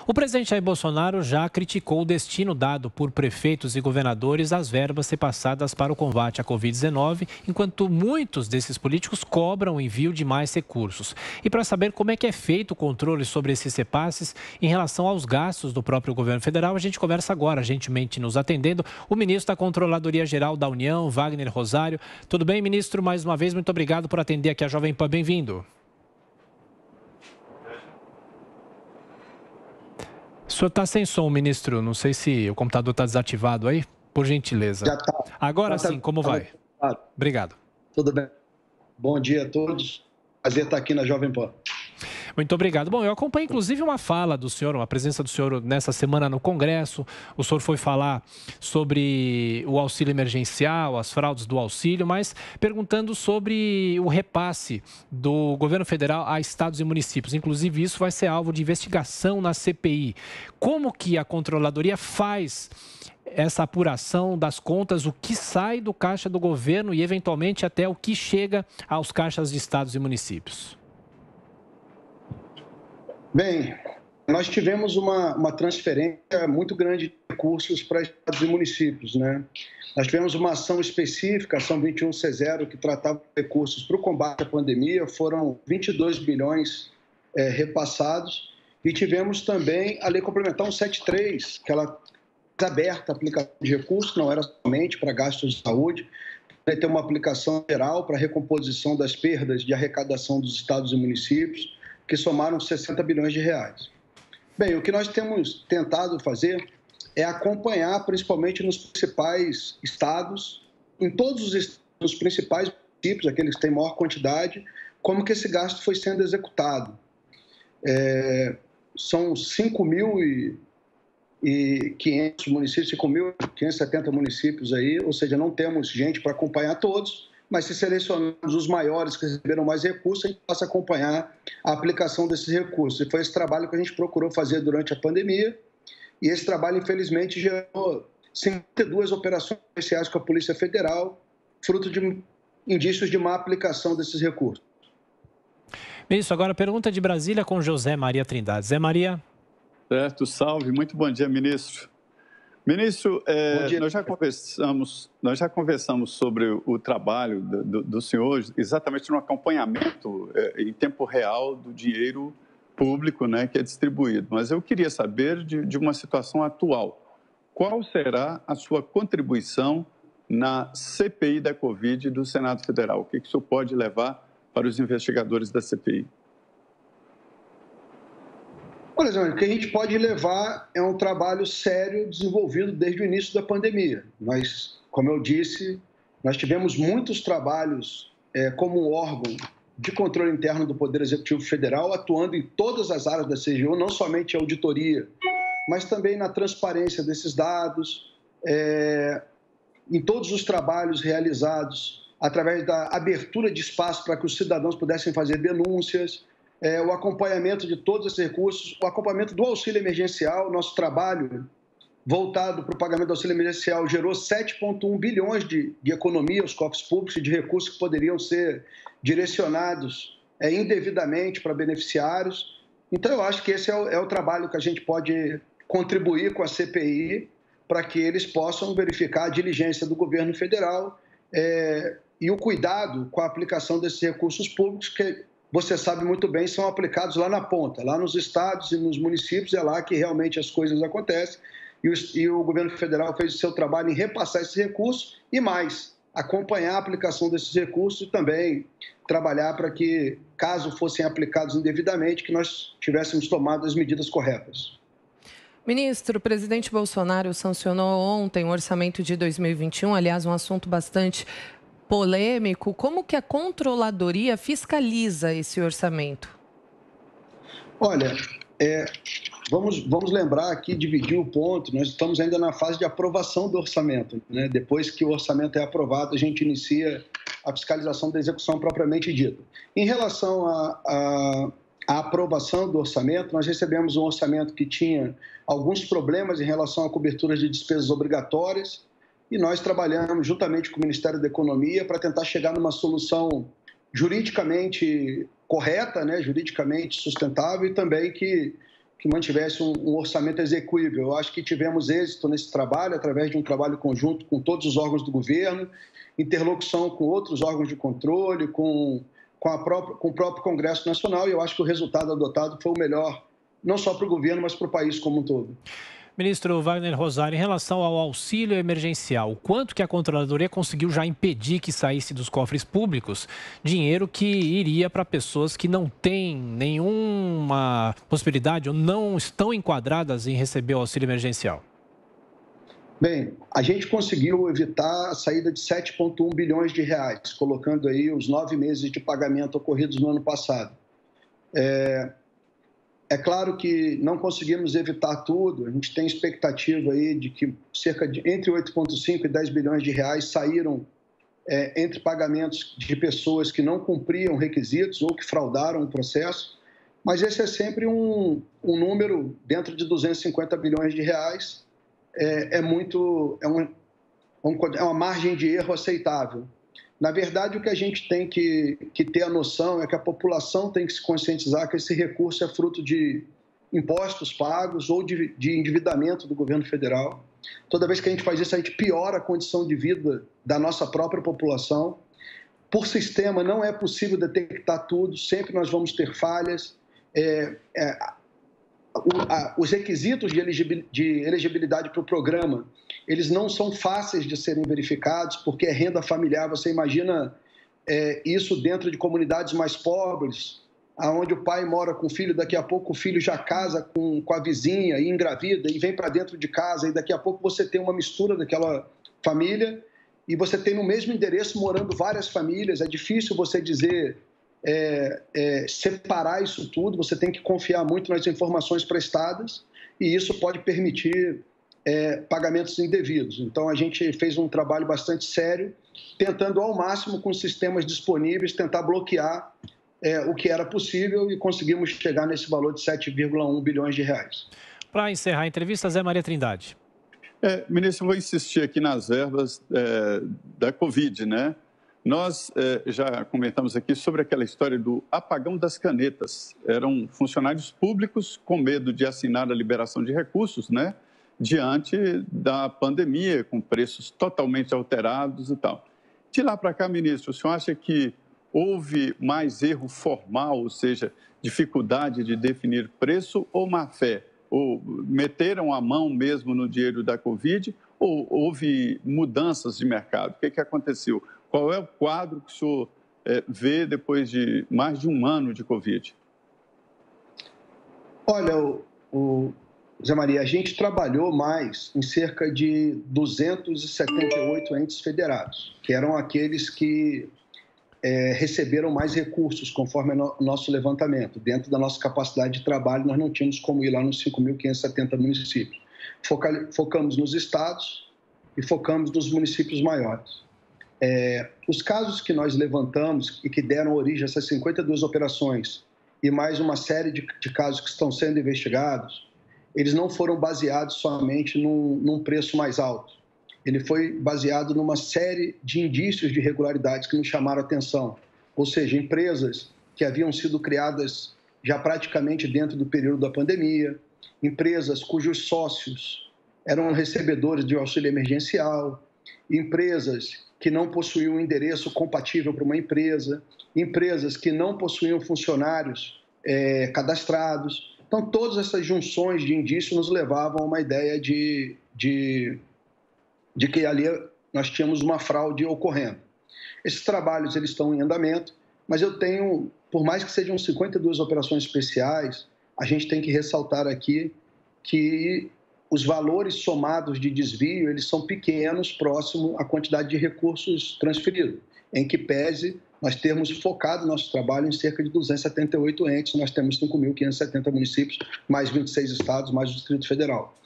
O presidente Jair Bolsonaro já criticou o destino dado por prefeitos e governadores às verbas repassadas para o combate à Covid-19, enquanto muitos desses políticos cobram o envio de mais recursos. E para saber como é que é feito o controle sobre esses repasses em relação aos gastos do próprio governo federal, a gente conversa agora, gentilmente nos atendendo, o ministro da Controladoria Geral da União, Wagner Rosário. Tudo bem, ministro? Mais uma vez, muito obrigado por atender aqui a Jovem Pan. Bem-vindo. O senhor está sem som, ministro. Não sei se o computador está desativado aí. Por gentileza. Já está. Agora sim, como vai? Obrigado. Tudo bem. Bom dia a todos. Prazer estar aqui na Jovem Pan. Muito obrigado. Bom, eu acompanhei inclusive uma fala do senhor, uma presença do senhor nessa semana no Congresso. O senhor foi falar sobre o auxílio emergencial, as fraudes do auxílio, mas perguntando sobre o repasse do governo federal a estados e municípios. Inclusive, isso vai ser alvo de investigação na CPI. Como que a Controladoria faz essa apuração das contas, o que sai do caixa do governo e, eventualmente, até o que chega aos caixas de estados e municípios? Bem, nós tivemos uma transferência muito grande de recursos para estados e municípios, né? Nós tivemos uma ação específica, a ação 21C0, que tratava de recursos para o combate à pandemia, foram 22 bilhões repassados, e tivemos também a Lei Complementar 173, que ela aberta a aplicação de recursos, não era somente para gastos de saúde, vai ter uma aplicação geral para a recomposição das perdas de arrecadação dos estados e municípios, que somaram 60 bilhões de reais. Bem, o que nós temos tentado fazer é acompanhar, principalmente nos principais estados, em todos os principais municípios, aqueles que têm maior quantidade, como que esse gasto foi sendo executado. São 5.500 municípios, 5.570 municípios aí, ou seja, não temos gente para acompanhar todos, mas se selecionarmos os maiores que receberam mais recursos, a gente passa a acompanhar a aplicação desses recursos. E foi esse trabalho que a gente procurou fazer durante a pandemia, e esse trabalho, infelizmente, gerou 52 operações especiais com a Polícia Federal, fruto de indícios de má aplicação desses recursos. Ministro, agora pergunta de Brasília com José Maria Trindade. Zé Maria. Certo, salve. Muito bom dia, ministro. Ministro, nós já conversamos sobre o trabalho do senhor, exatamente no acompanhamento em tempo real do dinheiro público, né, que é distribuído. Mas eu queria saber de uma situação atual. Qual será a sua contribuição na CPI da Covid do Senado Federal? O que o senhor pode levar para os investigadores da CPI? Por exemplo, o que a gente pode levar é um trabalho sério desenvolvido desde o início da pandemia. Nós, como eu disse, nós tivemos muitos trabalhos como órgão de controle interno do Poder Executivo Federal, atuando em todas as áreas da CGU, não somente a auditoria, mas também na transparência desses dados, em todos os trabalhos realizados através da abertura de espaço para que os cidadãos pudessem fazer denúncias, o acompanhamento de todos esses recursos, o acompanhamento do auxílio emergencial. Nosso trabalho voltado para o pagamento do auxílio emergencial gerou 7,1 bilhões de economia aos cofres públicos, de recursos que poderiam ser direcionados indevidamente para beneficiários. Então, eu acho que esse é o trabalho que a gente pode contribuir com a CPI para que eles possam verificar a diligência do governo federal e o cuidado com a aplicação desses recursos públicos que você sabe muito bem, são aplicados lá na ponta, lá nos estados e nos municípios, é lá que realmente as coisas acontecem. E o governo federal fez o seu trabalho em repassar esses recursos e mais, acompanhar a aplicação desses recursos e também trabalhar para que, caso fossem aplicados indevidamente, que nós tivéssemos tomado as medidas corretas. Ministro, o presidente Bolsonaro sancionou ontem o orçamento de 2021, aliás, um assunto bastante polêmico. Como que a Controladoria fiscaliza esse orçamento? Olha, vamos lembrar aqui, dividir o ponto, nós estamos ainda na fase de aprovação do orçamento, né? Depois que o orçamento é aprovado, a gente inicia a fiscalização da execução propriamente dita. Em relação à aprovação do orçamento, nós recebemos um orçamento que tinha alguns problemas em relação a coberturas de despesas obrigatórias, e nós trabalhamos juntamente com o Ministério da Economia para tentar chegar numa solução juridicamente correta, né, juridicamente sustentável e também que que mantivesse um orçamento execuível. Eu acho que tivemos êxito nesse trabalho, através de um trabalho conjunto com todos os órgãos do governo, interlocução com outros órgãos de controle, com o próprio Congresso Nacional, e eu acho que o resultado adotado foi o melhor, não só para o governo, mas para o país como um todo. Ministro Wagner Rosário, em relação ao auxílio emergencial, o quanto que a Controladoria conseguiu já impedir que saísse dos cofres públicos dinheiro que iria para pessoas que não têm nenhuma possibilidade ou não estão enquadradas em receber o auxílio emergencial? Bem, a gente conseguiu evitar a saída de 7,1 bilhões de reais, colocando aí os 9 meses de pagamento ocorridos no ano passado. É claro que não conseguimos evitar tudo, a gente tem expectativa aí de que cerca de entre 8,5 e 10 bilhões de reais saíram entre pagamentos de pessoas que não cumpriam requisitos ou que fraudaram o processo, mas esse é sempre um número dentro de 250 bilhões de reais, é uma margem de erro aceitável. Na verdade, o que a gente tem que ter a noção é que a população tem que se conscientizar que esse recurso é fruto de impostos pagos ou de endividamento do governo federal. Toda vez que a gente faz isso, a gente piora a condição de vida da nossa própria população. Por sistema, não é possível detectar tudo, sempre nós vamos ter falhas. Os requisitos de elegibilidade para o programa, eles não são fáceis de serem verificados, porque é renda familiar. Você imagina isso dentro de comunidades mais pobres, onde o pai mora com o filho, daqui a pouco o filho já casa com a vizinha e engravida e vem para dentro de casa, e daqui a pouco você tem uma mistura daquela família e você tem no mesmo endereço morando várias famílias. É difícil você dizer... separar isso tudo, você tem que confiar muito nas informações prestadas e isso pode permitir pagamentos indevidos. Então, a gente fez um trabalho bastante sério, tentando ao máximo, com sistemas disponíveis, tentar bloquear o que era possível e conseguimos chegar nesse valor de 7,1 bilhões de reais. Para encerrar a entrevista, Zé Maria Trindade. Ministro, eu vou insistir aqui nas verbas da Covid, né? Nós já comentamos aqui sobre aquela história do apagão das canetas. Eram funcionários públicos com medo de assinar a liberação de recursos, né? Diante da pandemia, com preços totalmente alterados e tal. De lá para cá, ministro, o senhor acha que houve mais erro formal, ou seja, dificuldade de definir preço ou má-fé? Ou meteram a mão mesmo no dinheiro da Covid ou houve mudanças de mercado? O que aconteceu? Qual é o quadro que o senhor vê depois de mais de um ano de Covid? Olha, Zé Maria, a gente trabalhou mais em cerca de 278 entes federados, que eram aqueles que receberam mais recursos, conforme o nosso levantamento. Dentro da nossa capacidade de trabalho, nós não tínhamos como ir lá nos 5.570 municípios. Focamos nos estados e focamos nos municípios maiores. Os casos que nós levantamos e que deram origem a essas 52 operações e mais uma série de casos que estão sendo investigados, eles não foram baseados somente num preço mais alto. Ele foi baseado numa série de indícios de irregularidades que nos chamaram a atenção. Ou seja, empresas que haviam sido criadas já praticamente dentro do período da pandemia, empresas cujos sócios eram recebedores de auxílio emergencial, empresas que não possuíam um endereço compatível para uma empresa, empresas que não possuíam funcionários cadastrados. Então, todas essas junções de indícios nos levavam a uma ideia de que ali nós tínhamos uma fraude ocorrendo. Esses trabalhos eles estão em andamento, mas eu tenho, por mais que sejam 52 operações especiais, a gente tem que ressaltar aqui que os valores somados de desvio, eles são pequenos, próximo à quantidade de recursos transferidos, em que pese nós termos focado nosso trabalho em cerca de 278 entes, nós temos 5.570 municípios, mais 26 estados, mais o Distrito Federal.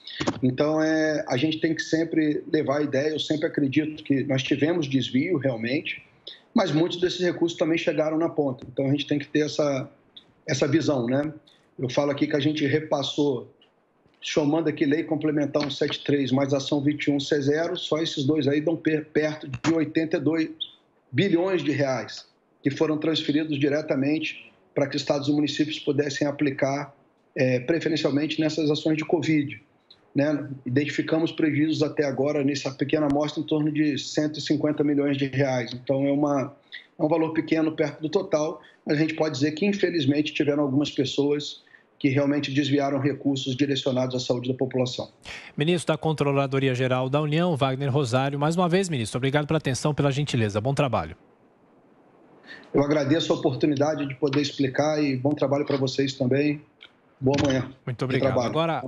Então, a gente tem que sempre levar a ideia, eu sempre acredito que nós tivemos desvio realmente, mas muitos desses recursos também chegaram na ponta. Então, a gente tem que ter essa visão, né? Eu falo aqui que a gente repassou, chamando aqui Lei Complementar 173 mais Ação 21 C0, só esses dois aí dão perto de 82 bilhões de reais que foram transferidos diretamente para que estados e municípios pudessem aplicar preferencialmente nessas ações de Covid. Né? Identificamos prejuízos até agora, nessa pequena amostra, em torno de R$150 milhões. Então, é um valor pequeno perto do total, mas a gente pode dizer que, infelizmente, tiveram algumas pessoas que realmente desviaram recursos direcionados à saúde da população. Ministro da Controladoria Geral da União, Wagner Rosário. Mais uma vez, ministro, obrigado pela atenção, pela gentileza. Bom trabalho. Eu agradeço a oportunidade de poder explicar e bom trabalho para vocês também. Boa manhã. Muito obrigado. Agora,